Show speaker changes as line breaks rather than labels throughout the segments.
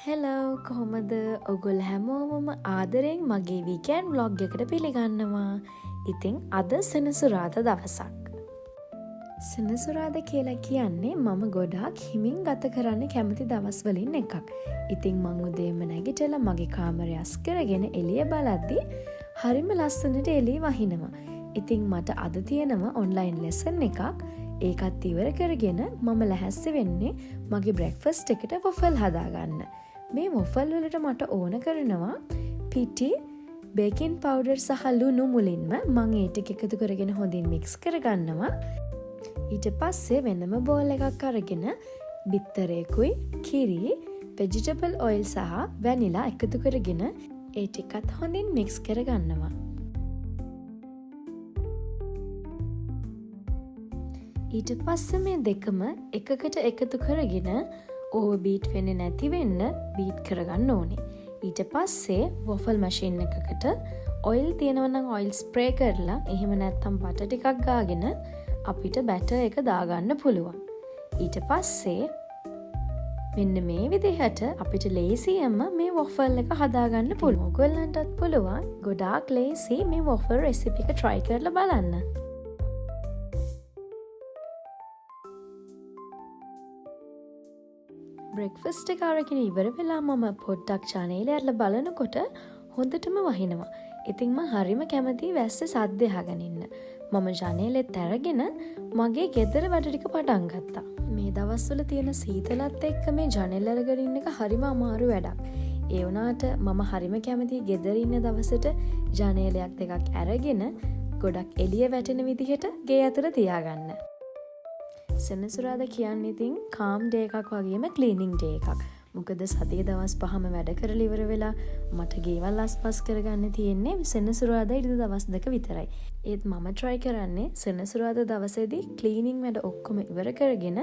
Hello කොහොමද ඔගොල්ලෝ හැමෝම ආදරෙන් මගේ වීකෑන්ඩ් ව්ලොග් එකට පිළිගන්නවා. ඉතින් අද සෙනසුරාදා දවසක්. සෙනසුරාදා කියලා කියන්නේ මම ගොඩාක් හිමින් ගත කරන්න කැමති දවස් වලින් එකක්. ඉතින් මං උදේම නැගිටලා මගේ කාමරය අස් කරගෙන එළිය බලද්දී හරිම ලස්සනට එළිය වහිනවා. ඉතින් මට අද තියෙනවා ඔන්ලයින් ලෙසන් එකක්. ඒකත් ඉවර කරගෙන මම ලැහැස්සි වෙන්නේ මගේ බ්‍රෙක්ෆස්ට් එකට වොෆල් හදාගන්න. මේ වොෆල් වලට මට ඕන කරනවා පිටි, බේකින් පවුඩර් සහ ලුණු මුලින්ම මම ඒ ටික එකතු කරගෙන හොඳින් මික්ස් කරගන්නවා. ඊට පස්සේ වෙනම බෝල් එකක් අරගෙන බිත්තරයකුයි, කිරි, වෙජිටබල් ඔයිල් සහ වැනිලා එකතු කරගෙන ඒ ටිකත් හොඳින් මික්ස් කරගන්නවා. ඊට පස්සේ මේ දෙකම එකකට එකතු කරගෙන ඕවර් බීට් වෙන්නේ නැති වෙන්න බීට් කරගන්න ඕනේ. ඊට පස්සේ වොෆල් මැෂින් එකකට ඔයිල් තියෙනවා නම් ඔයිල් ස්ප්‍රේ කරලා එහෙම නැත්නම් බටර් ටිකක් ගාගෙන අපිට බැටර් එක දාගන්න පුළුවන්. ඊට පස්සේ මෙන්න මේ විදිහට අපිට ලේසියෙන්ම මේ වොෆල් එක හදාගන්න පුළුවන්. ඔයගොල්ලන්ටත් පුළුවන් ගොඩාක් ලේසි මේ වොෆල් රෙසිපි එක try කරලා බලන්න. බ්‍රෙක්ෆස්ට් එක අරගෙන ඉවර වෙලා මම පොඩ්ඩක් channel එක බලනකොට හොඳටම වහිනවා. ඉතින් මම හරිම කැමතියි වැස්ස සද්ද අහගෙන ඉන්න. මම channel එකත් අරගෙන මගේ ගෙදර වැඩ ටික පටන් ගත්තා. මේ දවස්වල තියෙන සීතලත් එක්ක මේ channel අරගෙන ඉන්න එක හරිම අමාරු වැඩක්. ඒ වුණාට මම හරිම කැමතියි ගෙදර ඉන්න දවසට channel එකක් දෙකක් අරගෙන ගොඩක් එළිය වැටෙන විදිහට ගේ අතර තියාගන්න. සෙනසුරාදා කියන්නේ ඉතින් කාම් ඩේ එකක් වගේම ක්ලීනින් ඩේ එකක්. මොකද සතියේ දවස් 5ම වැඩ කරලා ඉවර වෙලා මට ගෙවල් අස්පස් කරගන්න තියෙන්නේ සෙනසුරාදා ඉරිදා දවස් 2 විතරයි. ඒත් මම try කරන්නේ සෙනසුරාදා දවසේදී ක්ලීනින් වැඩ ඔක්කොම ඉවර කරගෙන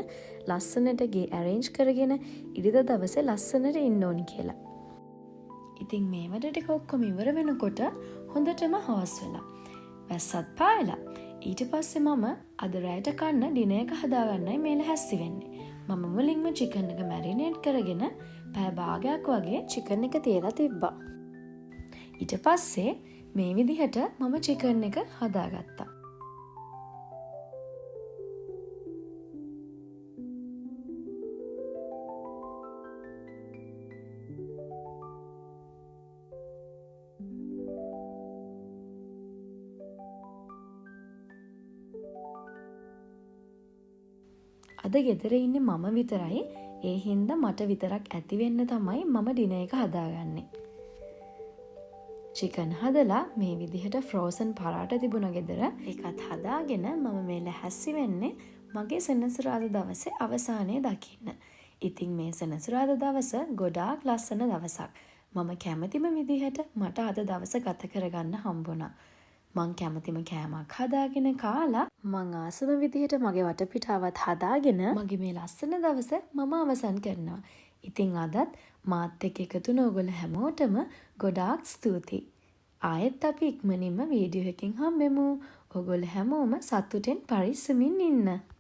ලස්සනට ගේ arrange කරගෙන ඉරිදා දවසේ ලස්සනට ඉන්න ඕනි කියලා. ඉතින් මේ වැඩ ටික ඔක්කොම ඉවර වෙනකොට හොඳටම හවස් වෙලා. වැස්සත් පායලා ඊට පස්සේ මම අද රැයට කන්න ඩිනර් එක හදාගන්නයි මේ ලැහැස්සි වෙන්නේ. මම මුලින්ම චිකන් එක මැරිනේට් කරගෙන පැය භාගයක් වගේ චිකන් එක තියලා තිබ්බා. ඊට පස්සේ මේ විදිහට මම චිකන් එක හදාගත්තා. අද ගෙදර ඉන්නේ මම විතරයි. ඒ හින්දා මට විතරක් ඇති වෙන්න තමයි මම ඩිනර් එක හදාගන්නේ. චිකන් හදලා මේ විදිහට ෆ්‍රෝසන් පරාට තිබුණා ගෙදර. ඒකත් හදාගෙන මම මේ ලැහැස්සි වෙන්නේ මගේ සෙනසුරාදා දවසේ අවසානයේ දකින්න. ඉතින් මේ සෙනසුරාදා දවස ගොඩාක් ලස්සන දවසක්. මම කැමතිම විදිහට මට අද දවස ගත කරගන්න හම්බුණා. මං කැමතිම කෑමක් හදාගෙන කාලා මං ආසම විදිහට මගේ වටපිටාවත් හදාගෙන මගේ මේ ලස්සන දවස මම අවසන් කරනවා. ඉතින් අදත් මාත් එක්ක එකතු වුණ ඔයගොල්ලෝ හැමෝටම ගොඩාක් ස්තුතියි. ආයෙත් අපි ඉක්මනින්ම වීඩියෝ එකකින් හම්බෙමු. ඔයගොල්ලෝ හැමෝම සතුටෙන් පරිස්සමින් ඉන්න.